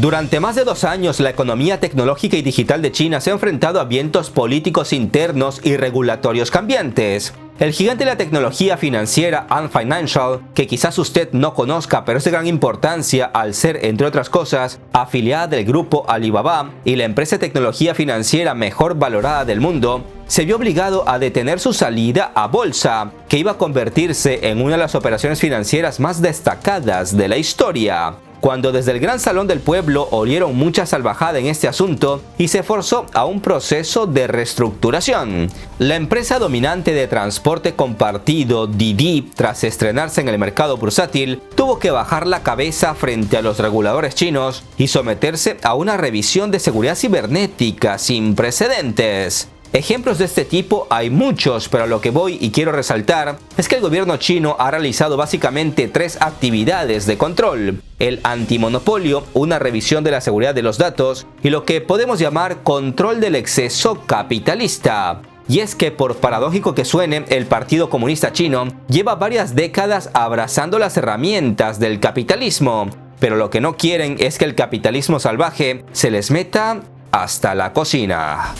Durante más de 2 años, la economía tecnológica y digital de China se ha enfrentado a vientos políticos internos y regulatorios cambiantes. El gigante de la tecnología financiera Ant Financial, que quizás usted no conozca, pero es de gran importancia al ser, entre otras cosas, afiliada del grupo Alibaba y la empresa de tecnología financiera mejor valorada del mundo, se vio obligado a detener su salida a bolsa, que iba a convertirse en una de las operaciones financieras más destacadas de la historia. Cuando desde el Gran Salón del Pueblo olieron mucha salvajada en este asunto y se forzó a un proceso de reestructuración. La empresa dominante de transporte compartido Didi, tras estrenarse en el mercado bursátil, tuvo que bajar la cabeza frente a los reguladores chinos y someterse a una revisión de seguridad cibernética sin precedentes. Ejemplos de este tipo hay muchos, pero a lo que voy y quiero resaltar es que el gobierno chino ha realizado básicamente 3 actividades de control: el antimonopolio, una revisión de la seguridad de los datos y lo que podemos llamar control del exceso capitalista. Y es que, por paradójico que suene, el Partido Comunista Chino lleva varias décadas abrazando las herramientas del capitalismo, pero lo que no quieren es que el capitalismo salvaje se les meta hasta la cocina.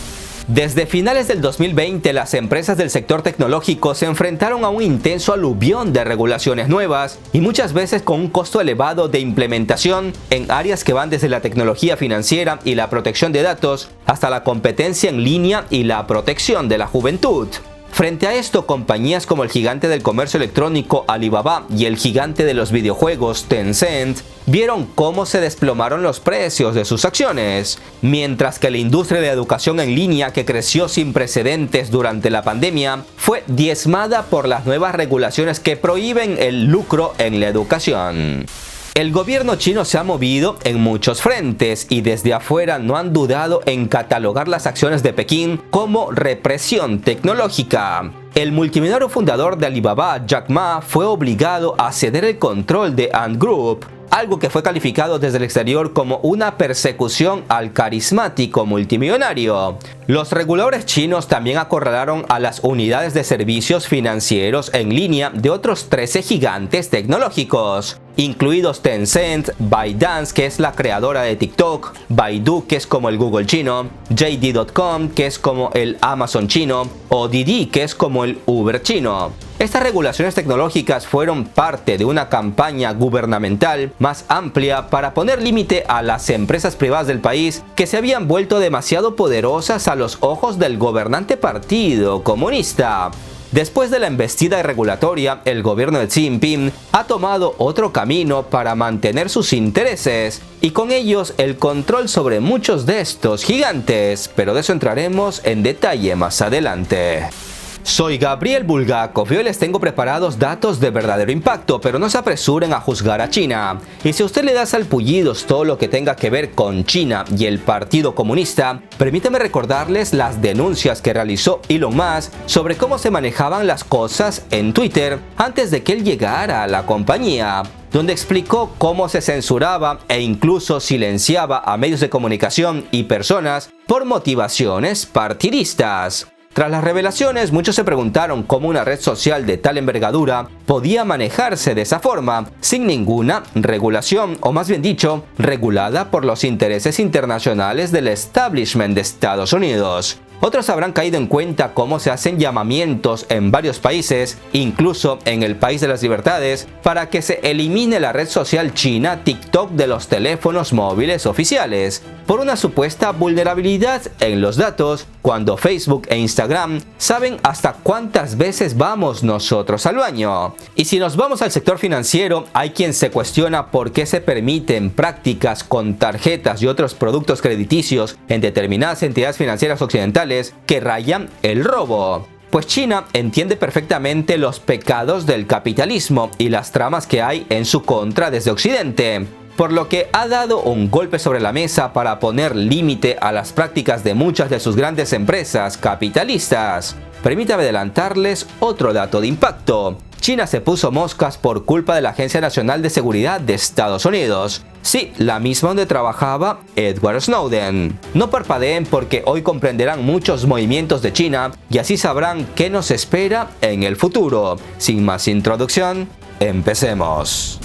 Desde finales del 2020, las empresas del sector tecnológico se enfrentaron a un intenso aluvión de regulaciones nuevas y muchas veces con un costo elevado de implementación en áreas que van desde la tecnología financiera y la protección de datos hasta la competencia en línea y la protección de la juventud. Frente a esto, compañías como el gigante del comercio electrónico Alibaba y el gigante de los videojuegos Tencent vieron cómo se desplomaron los precios de sus acciones, mientras que la industria de educación en línea, que creció sin precedentes durante la pandemia, fue diezmada por las nuevas regulaciones que prohíben el lucro en la educación. El gobierno chino se ha movido en muchos frentes y desde afuera no han dudado en catalogar las acciones de Pekín como represión tecnológica. El multimillonario fundador de Alibaba, Jack Ma, fue obligado a ceder el control de Ant Group, algo que fue calificado desde el exterior como una persecución al carismático multimillonario. Los reguladores chinos también acorralaron a las unidades de servicios financieros en línea de otros 13 gigantes tecnológicos, incluidos Tencent, ByteDance, que es la creadora de TikTok, Baidu, que es como el Google chino, JD.com, que es como el Amazon chino, o Didi, que es como el Uber chino. Estas regulaciones tecnológicas fueron parte de una campaña gubernamental más amplia para poner límite a las empresas privadas del país que se habían vuelto demasiado poderosas a los ojos del gobernante Partido Comunista. Después de la embestida regulatoria, el gobierno de Xi Jinping ha tomado otro camino para mantener sus intereses y con ellos el control sobre muchos de estos gigantes, pero de eso entraremos en detalle más adelante. Soy Gabriel Bulgakov y hoy les tengo preparados datos de verdadero impacto, pero no se apresuren a juzgar a China. Y si a usted le da salpullidos todo lo que tenga que ver con China y el Partido Comunista, permítame recordarles las denuncias que realizó Elon Musk sobre cómo se manejaban las cosas en Twitter antes de que él llegara a la compañía, donde explicó cómo se censuraba e incluso silenciaba a medios de comunicación y personas por motivaciones partidistas. Tras las revelaciones, muchos se preguntaron cómo una red social de tal envergadura podía manejarse de esa forma, sin ninguna regulación, o más bien dicho, regulada por los intereses internacionales del establishment de Estados Unidos. Otros habrán caído en cuenta cómo se hacen llamamientos en varios países, incluso en el país de las libertades, para que se elimine la red social china TikTok de los teléfonos móviles oficiales, por una supuesta vulnerabilidad en los datos, cuando Facebook e Instagram saben hasta cuántas veces vamos nosotros al baño. Y si nos vamos al sector financiero, hay quien se cuestiona por qué se permiten prácticas con tarjetas y otros productos crediticios en determinadas entidades financieras occidentales que rayan el robo. Pues China entiende perfectamente los pecados del capitalismo y las tramas que hay en su contra desde Occidente, por lo que ha dado un golpe sobre la mesa para poner límite a las prácticas de muchas de sus grandes empresas capitalistas. Permítame adelantarles otro dato de impacto. China se puso moscas por culpa de la Agencia Nacional de Seguridad de Estados Unidos. Sí, la misma donde trabajaba Edward Snowden. No parpadeen porque hoy comprenderán muchos movimientos de China y así sabrán qué nos espera en el futuro. Sin más introducción, empecemos.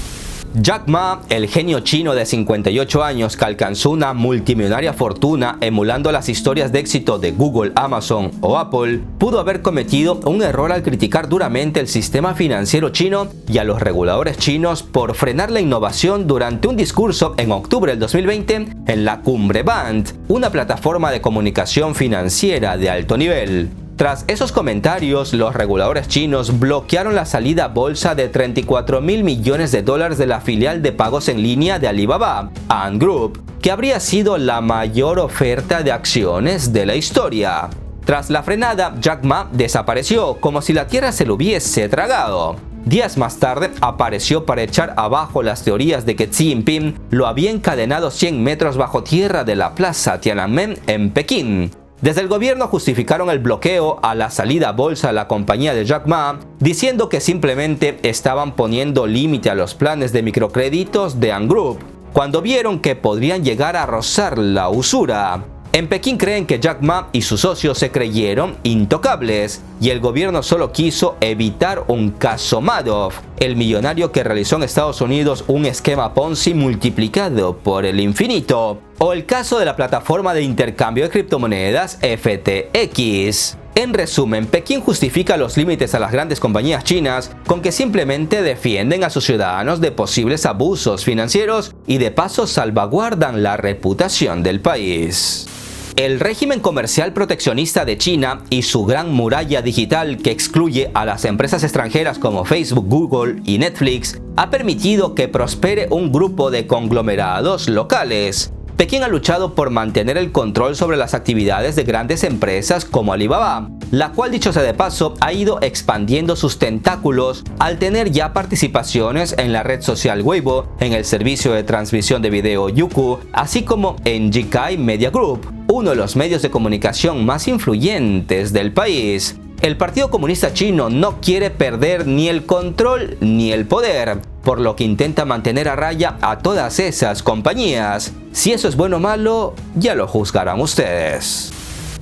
Jack Ma, el genio chino de 58 años que alcanzó una multimillonaria fortuna emulando las historias de éxito de Google, Amazon o Apple, pudo haber cometido un error al criticar duramente el sistema financiero chino y a los reguladores chinos por frenar la innovación durante un discurso en octubre del 2020 en la Cumbre Band, una plataforma de comunicación financiera de alto nivel. Tras esos comentarios, los reguladores chinos bloquearon la salida a bolsa de $34.000 millones de la filial de pagos en línea de Alibaba, Ant Group, que habría sido la mayor oferta de acciones de la historia. Tras la frenada, Jack Ma desapareció como si la tierra se lo hubiese tragado. Días más tarde apareció para echar abajo las teorías de que Xi Jinping lo había encadenado 100 metros bajo tierra de la plaza Tiananmen en Pekín. Desde el gobierno justificaron el bloqueo a la salida a bolsa de la compañía de Jack Ma, diciendo que simplemente estaban poniendo límite a los planes de microcréditos de Ant Group, cuando vieron que podrían llegar a rozar la usura. En Pekín creen que Jack Ma y sus socios se creyeron intocables y el gobierno solo quiso evitar un caso Madoff, el millonario que realizó en Estados Unidos un esquema Ponzi multiplicado por el infinito, o el caso de la plataforma de intercambio de criptomonedas FTX. En resumen, Pekín justifica los límites a las grandes compañías chinas con que simplemente defienden a sus ciudadanos de posibles abusos financieros y de paso salvaguardan la reputación del país. El régimen comercial proteccionista de China y su gran muralla digital que excluye a las empresas extranjeras como Facebook, Google y Netflix ha permitido que prospere un grupo de conglomerados locales. Pekín ha luchado por mantener el control sobre las actividades de grandes empresas como Alibaba, la cual, dicho sea de paso, ha ido expandiendo sus tentáculos al tener ya participaciones en la red social Weibo, en el servicio de transmisión de video Youku, así como en Jikai Media Group, uno de los medios de comunicación más influyentes del país. El Partido Comunista Chino no quiere perder ni el control ni el poder, por lo que intenta mantener a raya a todas esas compañías. Si eso es bueno o malo, ya lo juzgarán ustedes.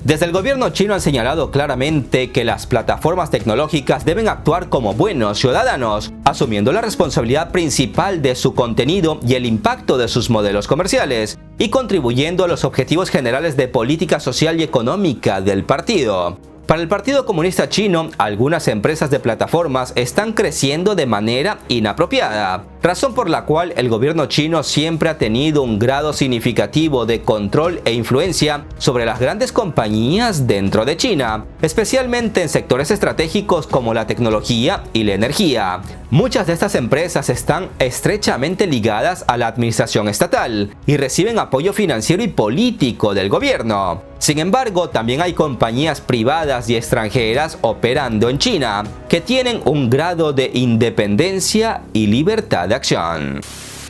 Desde el gobierno chino han señalado claramente que las plataformas tecnológicas deben actuar como buenos ciudadanos, asumiendo la responsabilidad principal de su contenido y el impacto de sus modelos comerciales, y contribuyendo a los objetivos generales de política social y económica del partido. Para el Partido Comunista Chino, algunas empresas de plataformas están creciendo de manera inapropiada, razón por la cual el gobierno chino siempre ha tenido un grado significativo de control e influencia sobre las grandes compañías dentro de China, especialmente en sectores estratégicos como la tecnología y la energía. Muchas de estas empresas están estrechamente ligadas a la administración estatal y reciben apoyo financiero y político del gobierno. Sin embargo, también hay compañías privadas y extranjeras operando en China que tienen un grado de independencia y libertad de acción.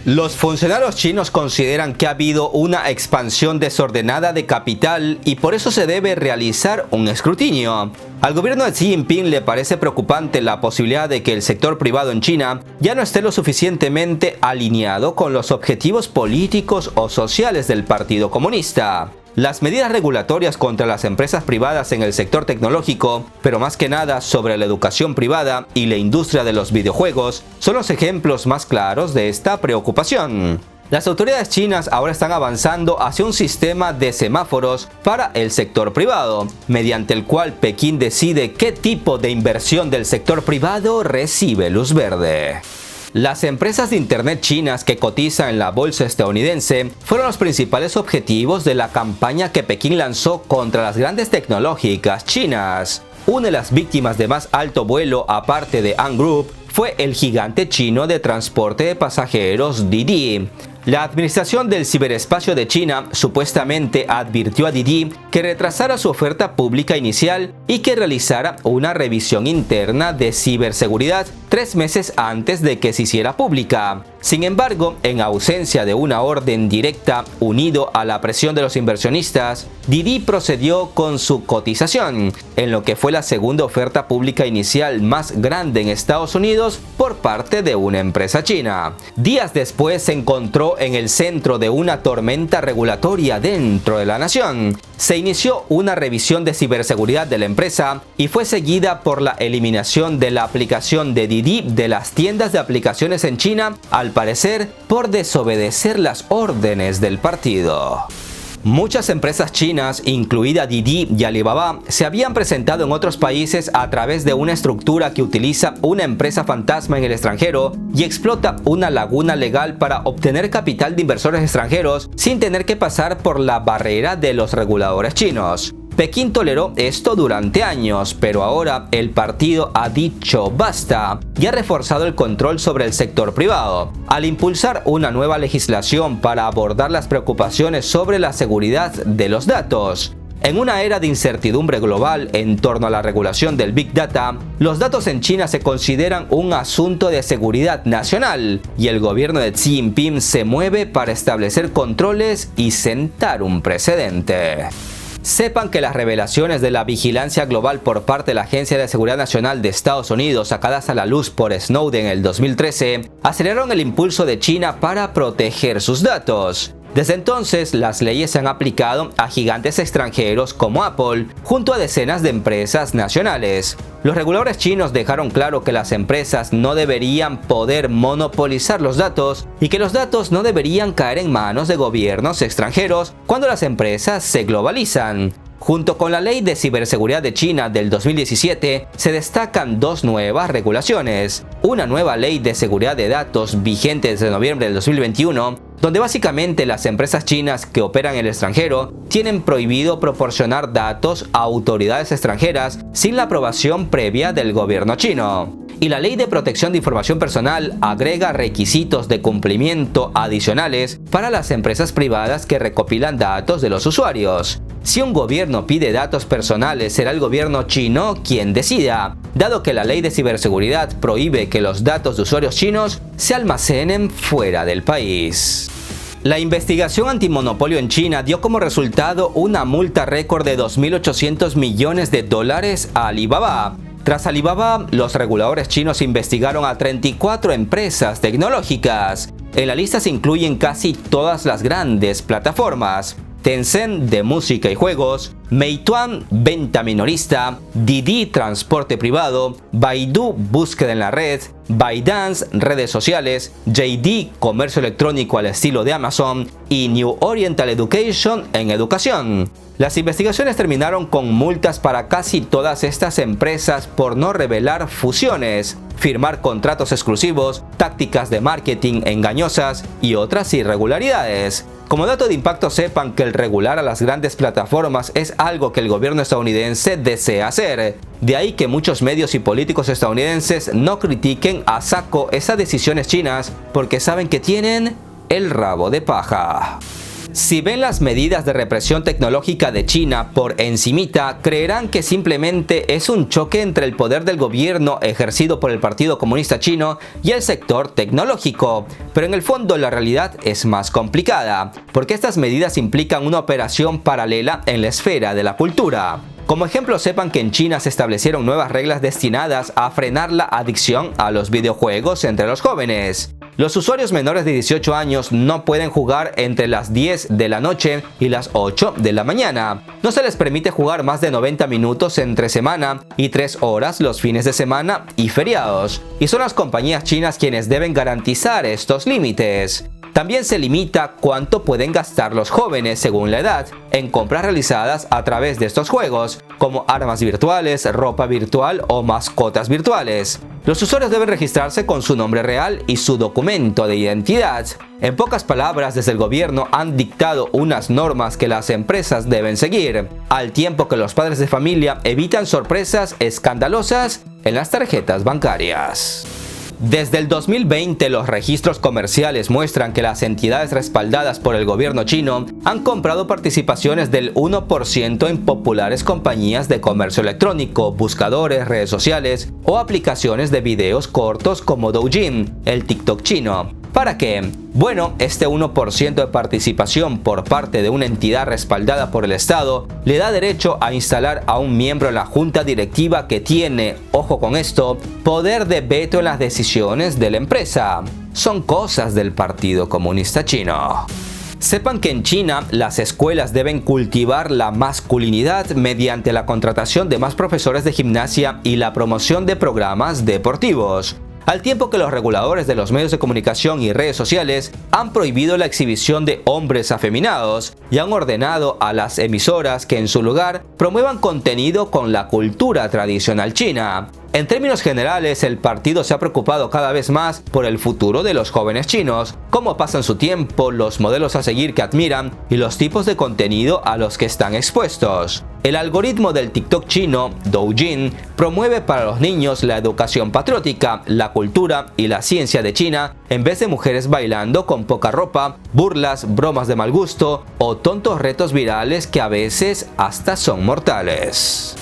Los funcionarios chinos consideran que ha habido una expansión desordenada de capital y por eso se debe realizar un escrutinio. Al gobierno de Xi Jinping le parece preocupante la posibilidad de que el sector privado en China ya no esté lo suficientemente alineado con los objetivos políticos o sociales del Partido Comunista. Las medidas regulatorias contra las empresas privadas en el sector tecnológico, pero más que nada sobre la educación privada y la industria de los videojuegos, son los ejemplos más claros de esta preocupación. Las autoridades chinas ahora están avanzando hacia un sistema de semáforos para el sector privado, mediante el cual Pekín decide qué tipo de inversión del sector privado recibe luz verde. Las empresas de internet chinas que cotizan en la bolsa estadounidense fueron los principales objetivos de la campaña que Pekín lanzó contra las grandes tecnológicas chinas. Una de las víctimas de más alto vuelo, aparte de Ant Group, fue el gigante chino de transporte de pasajeros Didi. La administración del ciberespacio de China supuestamente advirtió a Didi que retrasara su oferta pública inicial y que realizara una revisión interna de ciberseguridad 3 meses antes de que se hiciera pública. Sin embargo, en ausencia de una orden directa unido a la presión de los inversionistas, Didi procedió con su cotización, en lo que fue la segunda oferta pública inicial más grande en Estados Unidos por parte de una empresa china. Días después se encontró en el centro de una tormenta regulatoria dentro de la nación. Se inició una revisión de ciberseguridad de la empresa y fue seguida por la eliminación de la aplicación de Didi de las tiendas de aplicaciones en China al parecer por desobedecer las órdenes del partido. Muchas empresas chinas, incluida Didi y Alibaba, se habían presentado en otros países a través de una estructura que utiliza una empresa fantasma en el extranjero y explota una laguna legal para obtener capital de inversores extranjeros sin tener que pasar por la barrera de los reguladores chinos. Pekín toleró esto durante años, pero ahora el partido ha dicho basta y ha reforzado el control sobre el sector privado, al impulsar una nueva legislación para abordar las preocupaciones sobre la seguridad de los datos. En una era de incertidumbre global en torno a la regulación del Big Data, los datos en China se consideran un asunto de seguridad nacional y el gobierno de Xi Jinping se mueve para establecer controles y sentar un precedente. Sepan que las revelaciones de la vigilancia global por parte de la Agencia de Seguridad Nacional de Estados Unidos, sacadas a la luz por Snowden en el 2013, aceleraron el impulso de China para proteger sus datos. Desde entonces, las leyes se han aplicado a gigantes extranjeros como Apple, junto a decenas de empresas nacionales. Los reguladores chinos dejaron claro que las empresas no deberían poder monopolizar los datos y que los datos no deberían caer en manos de gobiernos extranjeros cuando las empresas se globalizan. Junto con la Ley de Ciberseguridad de China del 2017, se destacan dos nuevas regulaciones. Una nueva Ley de Seguridad de Datos vigente desde noviembre del 2021, donde básicamente las empresas chinas que operan en el extranjero tienen prohibido proporcionar datos a autoridades extranjeras sin la aprobación previa del gobierno chino. Y la Ley de Protección de Información Personal agrega requisitos de cumplimiento adicionales para las empresas privadas que recopilan datos de los usuarios. Si un gobierno pide datos personales, será el gobierno chino quien decida, dado que la Ley de Ciberseguridad prohíbe que los datos de usuarios chinos se almacenen fuera del país. La investigación antimonopolio en China dio como resultado una multa récord de $2.800 millones a Alibaba. Tras Alibaba, los reguladores chinos investigaron a 34 empresas tecnológicas. En la lista se incluyen casi todas las grandes plataformas: Tencent de música y juegos, Meituan venta minorista, Didi transporte privado, Baidu búsqueda en la red, ByteDance redes sociales, JD comercio electrónico al estilo de Amazon y New Oriental Education en educación. Las investigaciones terminaron con multas para casi todas estas empresas por no revelar fusiones, firmar contratos exclusivos, tácticas de marketing engañosas y otras irregularidades. Como dato de impacto, sepan que el regular a las grandes plataformas es algo que el gobierno estadounidense desea hacer. De ahí que muchos medios y políticos estadounidenses no critiquen a saco esas decisiones chinas porque saben que tienen el rabo de paja. Si ven las medidas de represión tecnológica de China por encimita, creerán que simplemente es un choque entre el poder del gobierno ejercido por el Partido Comunista Chino y el sector tecnológico. Pero en el fondo la realidad es más complicada, porque estas medidas implican una operación paralela en la esfera de la cultura. Como ejemplo, sepan que en China se establecieron nuevas reglas destinadas a frenar la adicción a los videojuegos entre los jóvenes. Los usuarios menores de 18 años no pueden jugar entre las 10 de la noche y las 8 de la mañana. No se les permite jugar más de 90 minutos entre semana y 3 horas los fines de semana y feriados. Y son las compañías chinas quienes deben garantizar estos límites. También se limita cuánto pueden gastar los jóvenes según la edad en compras realizadas a través de estos juegos, como armas virtuales, ropa virtual o mascotas virtuales. Los usuarios deben registrarse con su nombre real y su documento de identidad. En pocas palabras, desde el gobierno han dictado unas normas que las empresas deben seguir, al tiempo que los padres de familia evitan sorpresas escandalosas en las tarjetas bancarias. Desde el 2020, los registros comerciales muestran que las entidades respaldadas por el gobierno chino han comprado participaciones del 1% en populares compañías de comercio electrónico, buscadores, redes sociales o aplicaciones de videos cortos como Douyin, el TikTok chino. ¿Para qué? Bueno, este 1% de participación por parte de una entidad respaldada por el Estado le da derecho a instalar a un miembro en la junta directiva que tiene, ojo con esto, poder de veto en las decisiones de la empresa. Son cosas del Partido Comunista Chino. Sepan que en China las escuelas deben cultivar la masculinidad mediante la contratación de más profesores de gimnasia y la promoción de programas deportivos. al tiempo que los reguladores de los medios de comunicación y redes sociales han prohibido la exhibición de hombres afeminados y han ordenado a las emisoras que en su lugar promuevan contenido con la cultura tradicional china. En términos generales, el partido se ha preocupado cada vez más por el futuro de los jóvenes chinos, cómo pasan su tiempo, los modelos a seguir que admiran y los tipos de contenido a los que están expuestos. El algoritmo del TikTok chino, Douyin, promueve para los niños la educación patriótica, la cultura y la ciencia de China, en vez de mujeres bailando con poca ropa, burlas, bromas de mal gusto o tontos retos virales que a veces hasta son mortales.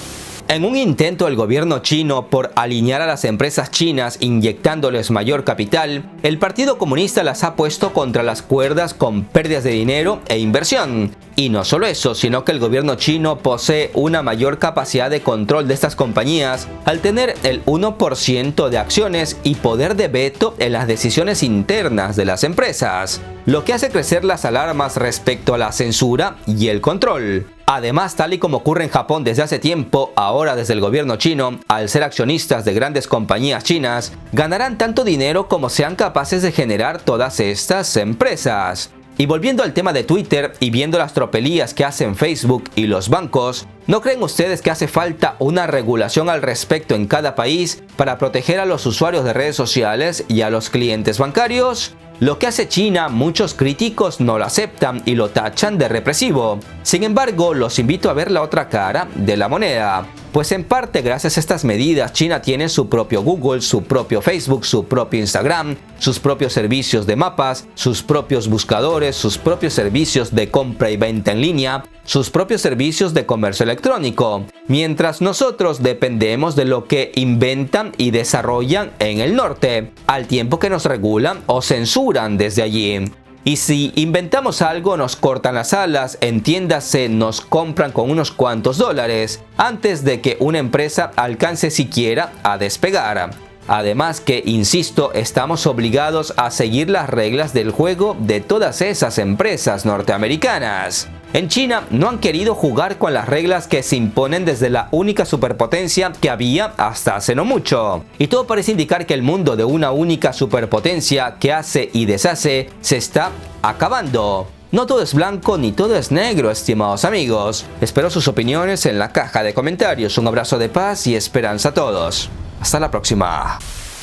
En un intento del gobierno chino por alinear a las empresas chinas inyectándoles mayor capital, el Partido Comunista las ha puesto contra las cuerdas con pérdidas de dinero e inversión. Y no solo eso, sino que el gobierno chino posee una mayor capacidad de control de estas compañías al tener el 1% de acciones y poder de veto en las decisiones internas de las empresas, lo que hace crecer las alarmas respecto a la censura y el control. Además, tal y como ocurre en Japón desde hace tiempo, ahora desde el gobierno chino, al ser accionistas de grandes compañías chinas, ganarán tanto dinero como sean capaces de generar todas estas empresas. Y volviendo al tema de Twitter y viendo las tropelías que hacen Facebook y los bancos, ¿no creen ustedes que hace falta una regulación al respecto en cada país para proteger a los usuarios de redes sociales y a los clientes bancarios? Lo que hace China, muchos críticos no lo aceptan y lo tachan de represivo. Sin embargo, los invito a ver la otra cara de la moneda. Pues en parte gracias a estas medidas, China tiene su propio Google, su propio Facebook, su propio Instagram, sus propios servicios de mapas, sus propios buscadores, sus propios servicios de compra y venta en línea, sus propios servicios de comercio electrónico, mientras nosotros dependemos de lo que inventan y desarrollan en el norte, al tiempo que nos regulan o censuran desde allí. Y si inventamos algo nos cortan las alas, entiéndase, nos compran con unos cuantos dólares antes de que una empresa alcance siquiera a despegar. Además que, insisto, estamos obligados a seguir las reglas del juego de todas esas empresas norteamericanas. En China no han querido jugar con las reglas que se imponen desde la única superpotencia que había hasta hace no mucho. Y todo parece indicar que el mundo de una única superpotencia que hace y deshace se está acabando. No todo es blanco ni todo es negro, estimados amigos. Espero sus opiniones en la caja de comentarios. Un abrazo de paz y esperanza a todos. Hasta la próxima.